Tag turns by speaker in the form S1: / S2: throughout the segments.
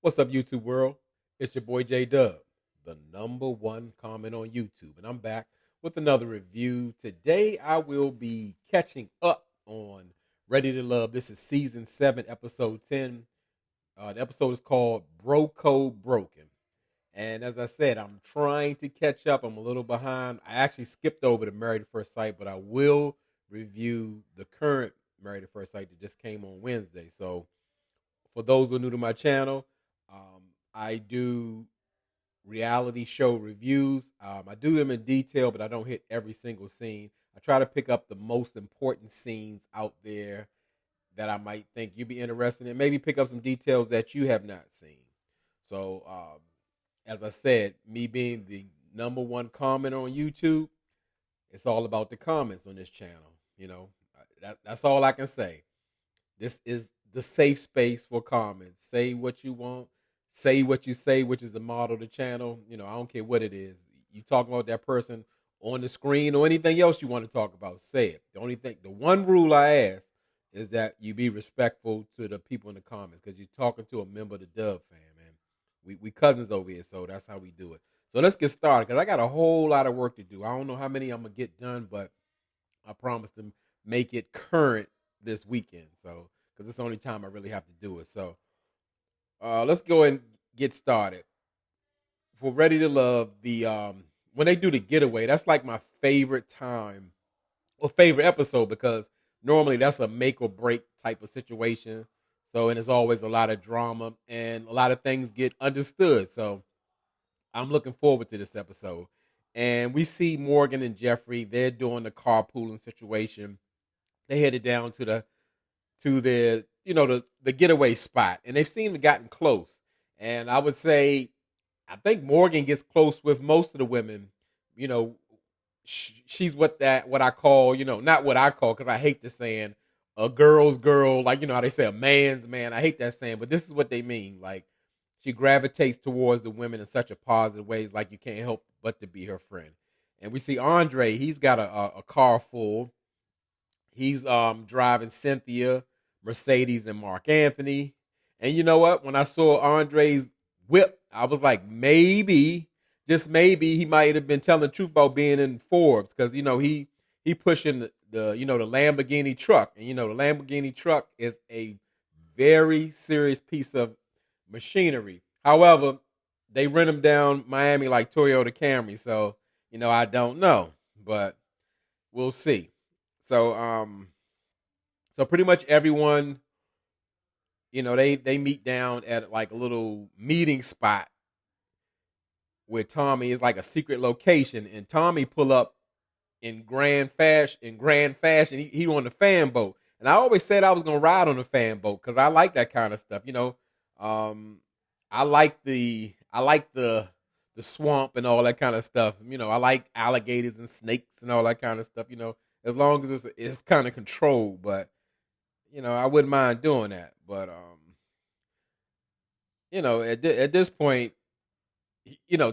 S1: What's up, YouTube world? It's your boy J Dub, the number one comment on YouTube, and I'm back with another review. Today, I will be catching up on Ready to Love. This is season 7, episode 10. The episode is called Bro Code Broken. And as I said, I'm trying to catch up. I'm a little behind. I actually skipped over the Married at First Sight, but I will review the current Married at First Sight that just came on Wednesday. So, for those who are new to my channel, I do reality show reviews. I do them in detail, but I don't hit every single scene. I try to pick up the most important scenes out there that I might think you'd be interested in. Maybe pick up some details that you have not seen. So, as I said, me being the number one commenter on YouTube, it's all about the comments on this channel. That's all I can say. This is the safe space for comments. Say what you want. Say what you say, which is the model of the channel. I don't care what it is. You talking about that person on the screen or anything else you want to talk about, say it. The one rule I ask is that you be respectful to the people in the comments because you're talking to a member of the Dub fam, man. We cousins over here, so that's how we do it. So let's get started because I got a whole lot of work to do. I don't know how many I'm going to get done, but I promise to make it current this weekend. So, because it's the only time I really have to do it. So, let's go and get started. For Ready to Love, the when they do the getaway, that's like my favorite time or favorite episode because normally that's a make or break type of situation. So, and it's always a lot of drama and a lot of things get understood. So, I'm looking forward to this episode. And we see Morgan and Jeffrey, they're doing the carpooling situation. They headed down to the the getaway spot, and they've seemed to gotten close. And I would say, I think Morgan gets close with most of the women. You know, she's what I call, not what I call because I hate the saying a girl's girl, like how they say a man's man. I hate that saying, but this is what they mean. Like she gravitates towards the women in such a positive ways, like you can't help but to be her friend. And we see Andre, he's got a car full. He's driving Cynthia, Mercedes, and Mark Anthony. And you know what? When I saw Andre's whip, I was like, maybe, just maybe, he might have been telling the truth about being in Forbes because he pushing the Lamborghini truck, and the Lamborghini truck is a very serious piece of machinery. However, they rent them down Miami like Toyota Camry, so I don't know, but we'll see. So so pretty much everyone, they meet down at like a little meeting spot where Tommy is like a secret location, and Tommy pull up in grand fashion. He on the fan boat, and I always said I was gonna ride on the fan boat because I like that kind of stuff. I like the swamp and all that kind of stuff. I like alligators and snakes and all that kind of stuff. As long as it's kind of controlled, but I wouldn't mind doing that. But at this point,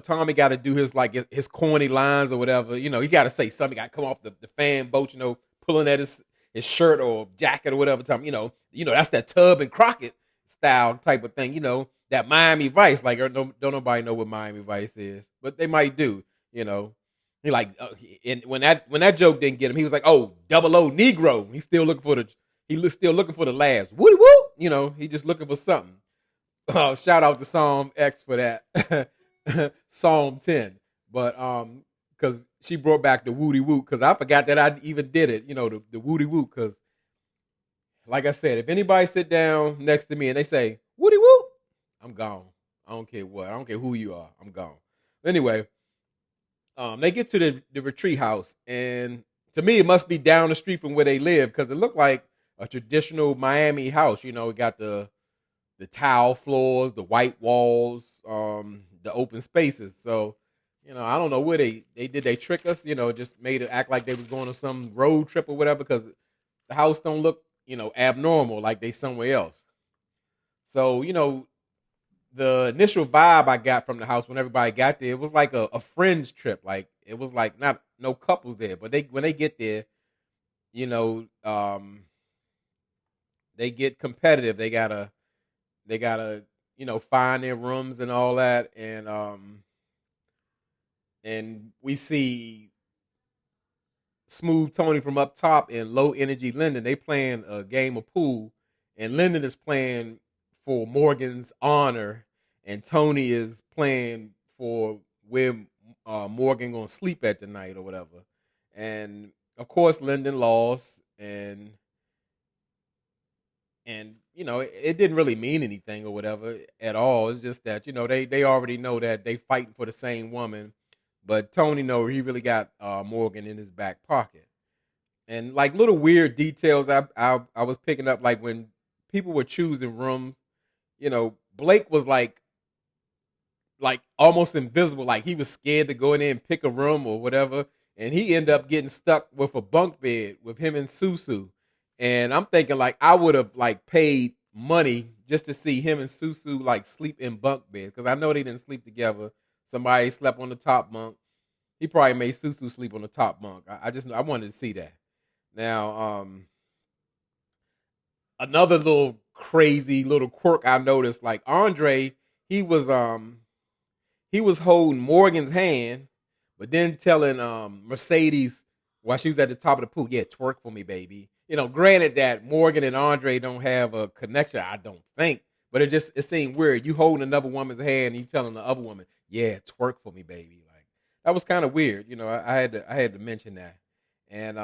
S1: Tommy got to do his like his corny lines or whatever. He got to say something. Got to come off the fan boat. Pulling at his shirt or jacket or whatever. Time. That's that Tub and Crockett style type of thing. That Miami Vice. Like, don't nobody know what Miami Vice is, but they might do. He like, and when that joke didn't get him, he was like, "Oh, double O Negro." He's still looking for still looking for the laughs. Woody woo. He just looking for something. Shout out to Psalm X for that. Psalm 10. But because she brought back the Woody Woo, because I forgot that I even did it, the Woody Woo, because like I said, if anybody sit down next to me and they say, Woody Woo, I'm gone. I don't care what. I don't care who you are. I'm gone. Anyway, they get to the retreat house, and to me, it must be down the street from where they live, because it looked like a traditional Miami house. It got the tile floors, the white walls, the open spaces. So, I don't know where they did they trick us, just made it act like they was going on some road trip or whatever, because the house don't look, abnormal like they somewhere else. So, the initial vibe I got from the house when everybody got there, it was like a friends trip. Like it was like not no couples there, but when they get there, you know, um, they get competitive. They gotta find their rooms and all that, and we see Smooth Tony from up top and Low Energy Lyndon. They playing a game of pool, and Lyndon is playing for Morgan's honor, and Tony is playing for where Morgan gonna sleep at tonight or whatever. And of course, Lyndon lost, and it didn't really mean anything or whatever at all. It's just that they already know that they fighting for the same woman, but Tony know he really got Morgan in his back pocket. And like little weird details I was picking up, like when people were choosing rooms, Blake was like almost invisible, like he was scared to go in there and pick a room or whatever, and he ended up getting stuck with a bunk bed with him and Susu. And I'm thinking like I would have like paid money just to see him and Susu like sleep in bunk beds because I know they didn't sleep together. Somebody slept on the top bunk. He probably made Susu sleep on the top bunk. I wanted to see that. Now, another little crazy little quirk I noticed, like Andre, he was he was holding Morgan's hand, but then telling Mercedes while she was at the top of the pool, yeah, twerk for me, baby. Granted that Morgan and Andre don't have a connection, I don't think, but it seemed weird. You holding another woman's hand and you telling the other woman, yeah, twerk for me, baby. Like that was kind of weird. I had to mention that. And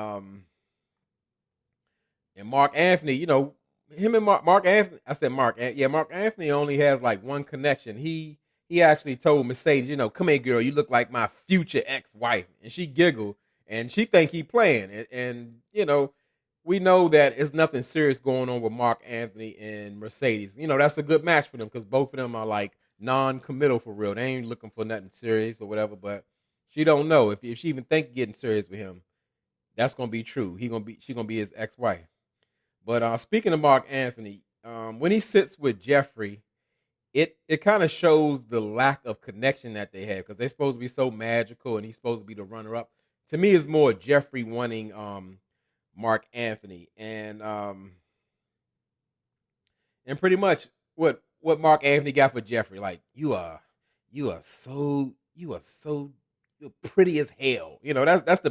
S1: Mark Anthony, him and Mark Anthony. I said Mark. Yeah, Mark Anthony only has like one connection. He actually told Mercedes, come here, girl. You look like my future ex-wife, and she giggled and she think he playing. And we know that it's nothing serious going on with Mark Anthony and Mercedes. That's a good match for them because both of them are like non-committal for real. They ain't looking for nothing serious or whatever. But she don't know if she even think getting serious with him. That's gonna be true. She gonna be his ex-wife. But speaking of Mark Anthony, when he sits with Jeffrey, it kind of shows the lack of connection that they have because they're supposed to be so magical and he's supposed to be the runner up. To me, it's more Jeffrey wanting Mark Anthony and pretty much what Mark Anthony got for Jeffrey. Like you are so you're pretty as hell. That's the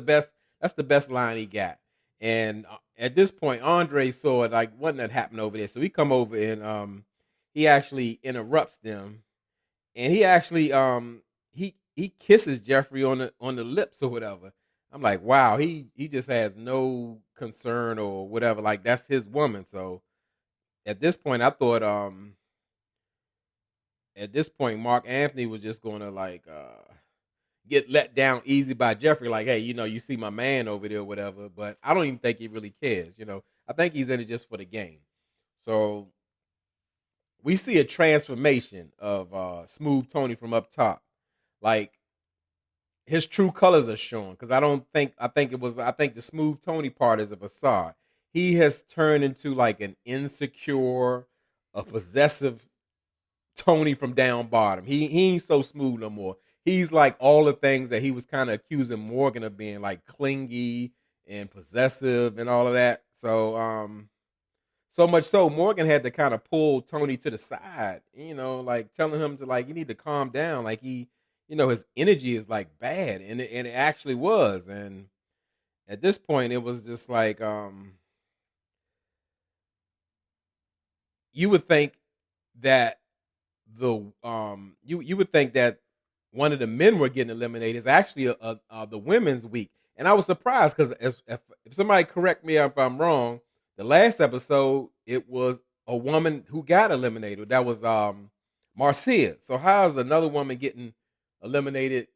S1: best line he got. And at this point, Andre saw it like wasn't that happening over there. So he come over and he actually interrupts them, and he actually he kisses Jeffrey on the lips or whatever. I'm like, wow, he just has no concern or whatever. Like that's his woman. So at this point, I thought at this point Mark Anthony was just gonna like get let down easy by Jeffrey, like, hey, you see my man over there or whatever. But I don't even think he really cares. I think he's in it just for the game. So we see a transformation of Smooth Tony from up top. Like his true colors are shown because I think the Smooth Tony part is a facade. He has turned into like an insecure, a possessive Tony from down bottom. He ain't so smooth no more. He's like all the things that he was kind of accusing Morgan of being, like clingy and possessive and all of that. So much so Morgan had to kind of pull Tony to the side, like telling him to like you need to calm down. Like his energy is like bad, and it actually was. And at this point, it was just like you would think that you would think that one of the men were getting eliminated. Is actually the women's week, and I was surprised because if somebody correct me if I'm wrong, the last episode it was a woman who got eliminated. That was Marcia. So how is another woman getting eliminated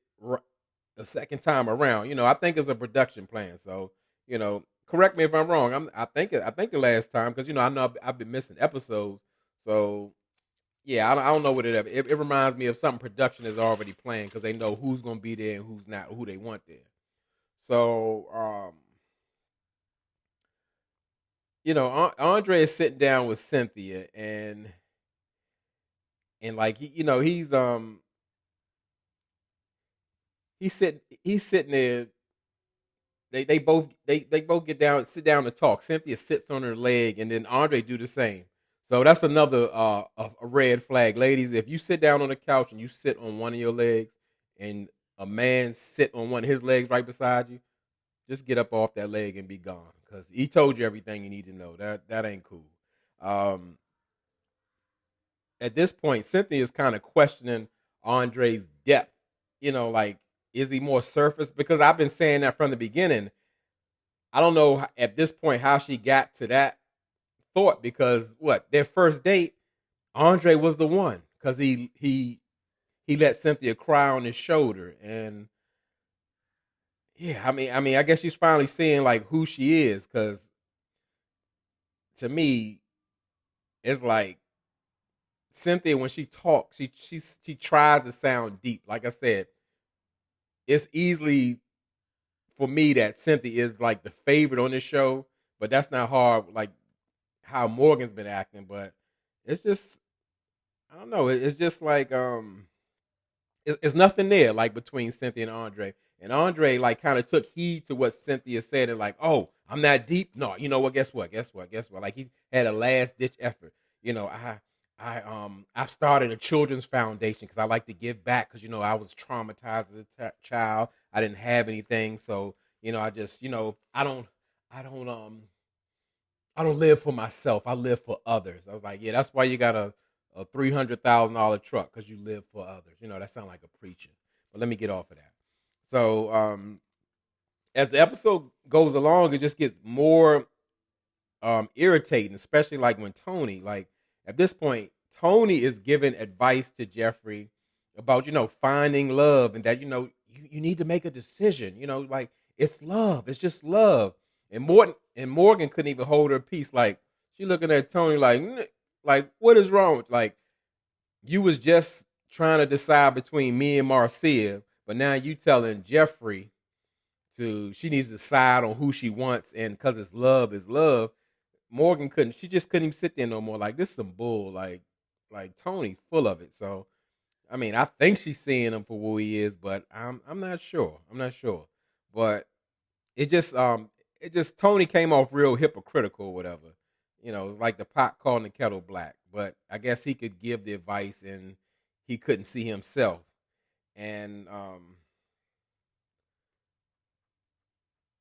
S1: the second time around? I think it's a production plan. So correct me if I'm wrong. I think the last time because I know I've been missing episodes. So yeah, I don't know what it reminds me of something production is already playing because they know who's gonna be there and who's not, who they want there. So Andre is sitting down with Cynthia and like he's sitting there. They both get down, sit down to talk. Cynthia sits on her leg, and then Andre do the same. So that's another a red flag, ladies. If you sit down on the couch and you sit on one of your legs, and a man sit on one of his legs right beside you, just get up off that leg and be gone, because he told you everything you need to know. That ain't cool. Um, at this point, Cynthia is kind of questioning Andre's depth. Like, is he more surface? Because I've been saying that from the beginning. I don't know at this point how she got to that thought, because what, their first date, Andre was the one, because he let Cynthia cry on his shoulder. And yeah, I guess she's finally seeing like who she is, because to me, it's like Cynthia, when she talks, she tries to sound deep. Like I said, it's easily for me that Cynthia is like the favorite on this show, but that's not hard like how Morgan's been acting. But it's just, I don't know. It's just like it's nothing there like between Cynthia and Andre. And Andre like kind of took heed to what Cynthia said, and like, oh, I'm that deep. No, you know what? Guess what? Guess what? Guess what? Like, he had a last ditch effort. I've started a children's foundation because I like to give back, because I was traumatized as a child. I didn't have anything, so I just I don't live for myself. I live for others. I was like, yeah, that's why you got a $300,000 truck, because you live for others. That sounds like a preacher. But let me get off of that. So as the episode goes along, it just gets more irritating, especially like when Tony, like at this point, Tony is giving advice to Jeffrey about finding love, and that you need to make a decision. Like, it's love, it's just love. And Morgan couldn't even hold her peace. Like, she looking at Tony like, like, what is wrong with, like, you was just trying to decide between me and Marcia, but now you telling Jeffrey she needs to decide on who she wants, and because it's love is love. Morgan she just couldn't even sit there no more. Like, this is some bull. Like Tony full of it. So I think she's seeing him for who he is, but I'm not sure. I'm not sure. But it just Tony came off real hypocritical or whatever. It's like the pot calling the kettle black. But I guess he could give the advice, and he couldn't see himself. And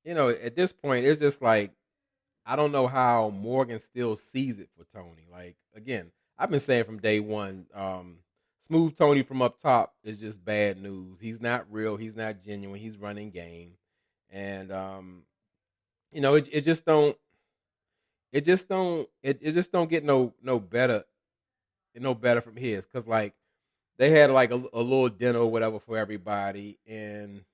S1: at this point, it's just like, I don't know how Morgan still sees it for Tony. Like, again, I've been saying from day one, smooth Tony from up top is just bad news. He's not real. He's not genuine. He's running game. And it just don't get no better, no better from his. Cause like, they had like a little dinner or whatever for everybody, and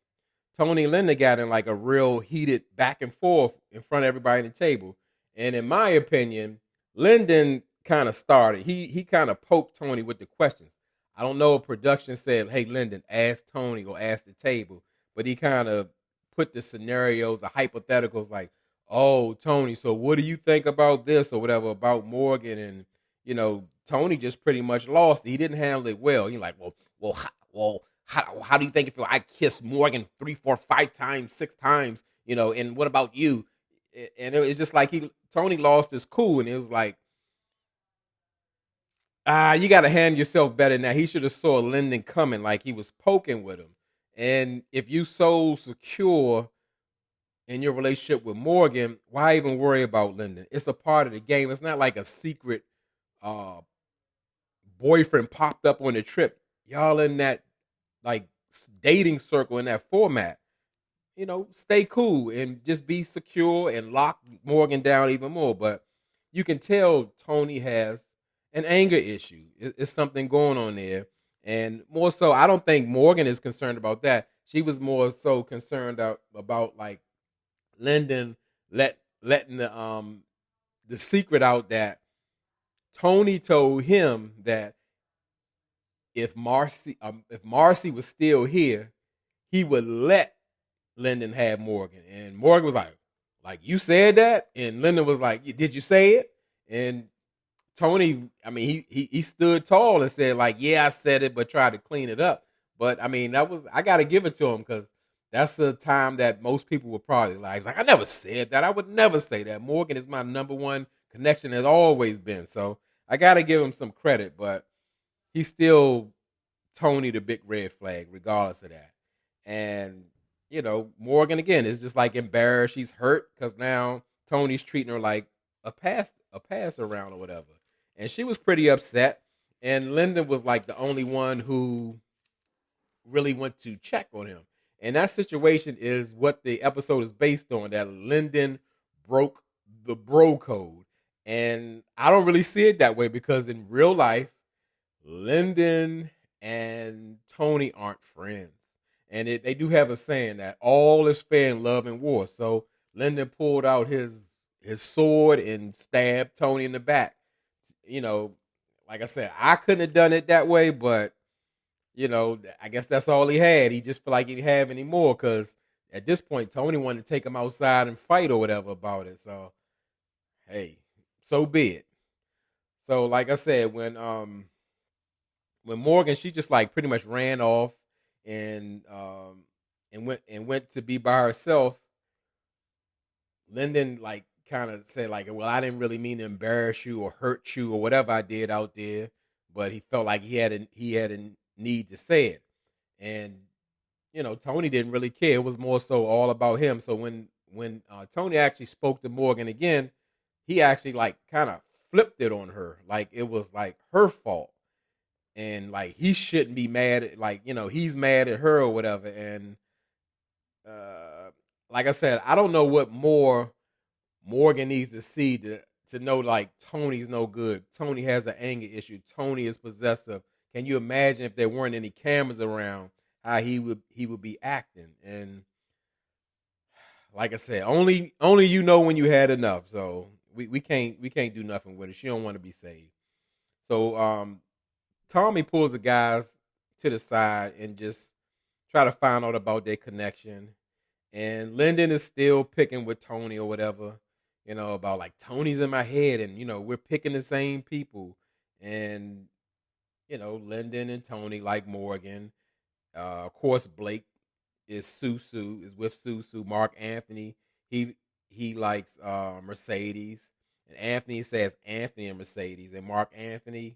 S1: Tony and Linda got in like a real heated back and forth in front of everybody at the table. And in my opinion, Lyndon kind of started. He kind of poked Tony with the questions. I don't know if production said, hey, Lyndon, ask Tony or ask the table. But he kind of put the scenarios, the hypotheticals, like, oh, Tony, so what do you think about this or whatever, about Morgan? And, Tony just pretty much lost it. He didn't handle it well. He's like, how do you think if I kissed Morgan 3, 4, 5 times, 6 times, and what about you? And it was just like Tony lost his cool, and it was like, you got to handle yourself better now. He should have saw Lyndon coming, like he was poking with him. And if you so secure in your relationship with Morgan, why even worry about Lyndon? It's a part of the game. It's not like a secret boyfriend popped up on the trip. Y'all in that like dating circle, in that format. Stay cool and just be secure and lock Morgan down even more. But you can tell Tony has an anger issue. It's something going on there. And more so, I don't think Morgan is concerned about that. She was more so concerned about like Lyndon letting the secret out that Tony told him that if Marcy was still here, he would let Lyndon have Morgan. And Morgan was like, you said that? And Lyndon was like, did you say it? And Tony, he stood tall and said, like, yeah, I said it, but tried to clean it up. But I got to give it to him, because that's the time that most people would probably like, I never said that. I would never say that. Morgan is my number one connection, has always been. So I gotta give him some credit, but he's still Tony the big red flag, regardless of that. And Morgan again is just like embarrassed. She's hurt because now Tony's treating her like a pass around or whatever. And she was pretty upset. And Lyndon was like the only one who really went to check on him. And that situation is what the episode is based on. That Lyndon broke the bro code. And I don't really see it that way because in real life, Lyndon and Tony aren't friends. And they do have a saying that all is fair in love and war. So Lyndon pulled out his sword and stabbed Tony in the back. You know, like I said, I couldn't have done it that way, but I guess that's all he had. He just felt like he didn't have any more because at this point, Tony wanted to take him outside and fight or whatever about it. So, hey, so be it. So, like I said, when Morgan, she just like pretty much ran off and went to be by herself. Lyndon like kind of said like, well, I didn't really mean to embarrass you or hurt you or whatever I did out there, but he felt like he had a need to say it, and Tony didn't really care. It was more so all about him. So when Tony actually spoke to Morgan again, he actually like kind of flipped it on her, like it was like her fault, and like he shouldn't be mad at, like he's mad at her or whatever. And like I said, I don't know what more Morgan needs to see to know like Tony's no good. Tony has an anger issue. Tony is possessive. Can you imagine if there weren't any cameras around, how he would be acting? And like I said, only when you had enough. So we can't do nothing with it. She don't want to be saved. So Tommy pulls the guys to the side and just try to find out about their connection. And Lyndon is still picking with Tony or whatever, about like Tony's in my head and we're picking the same people. And Lyndon and Tony like Morgan. Of course, Blake is with Susu. Mark Anthony, he likes Mercedes. And Anthony says Anthony and Mercedes. And Mark Anthony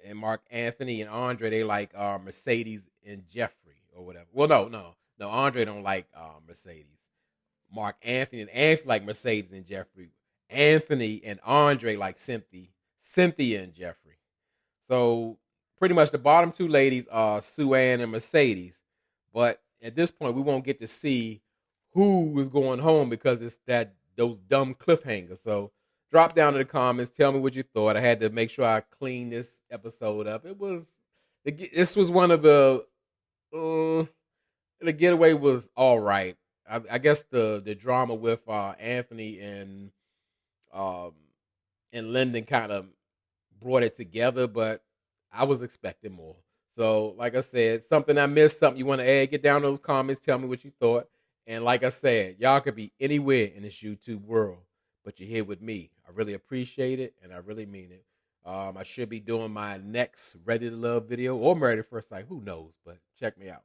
S1: and Andre, they like Mercedes and Jeffrey or whatever. Well, no. Andre don't like Mercedes. Mark Anthony and Anthony like Mercedes and Jeffrey. Anthony and Andre like Cynthia and Jeffrey. So pretty much the bottom two ladies are Sue Ann and Mercedes. But at this point, we won't get to see who was going home because it's those dumb cliffhangers. So drop down in the comments. Tell me what you thought. I had to make sure I cleaned this episode up. This was one of the Getaway was all right. I guess the drama with Anthony um, and Lyndon kind of brought it together, but I was expecting more. So, like I said, something I missed, something you want to add, get down in those comments. Tell me what you thought. And like I said, y'all could be anywhere in this YouTube world, but you're here with me. I really appreciate it, and I really mean it. I should be doing my next Ready to Love video or Married at First Sight. Who knows? But check me out.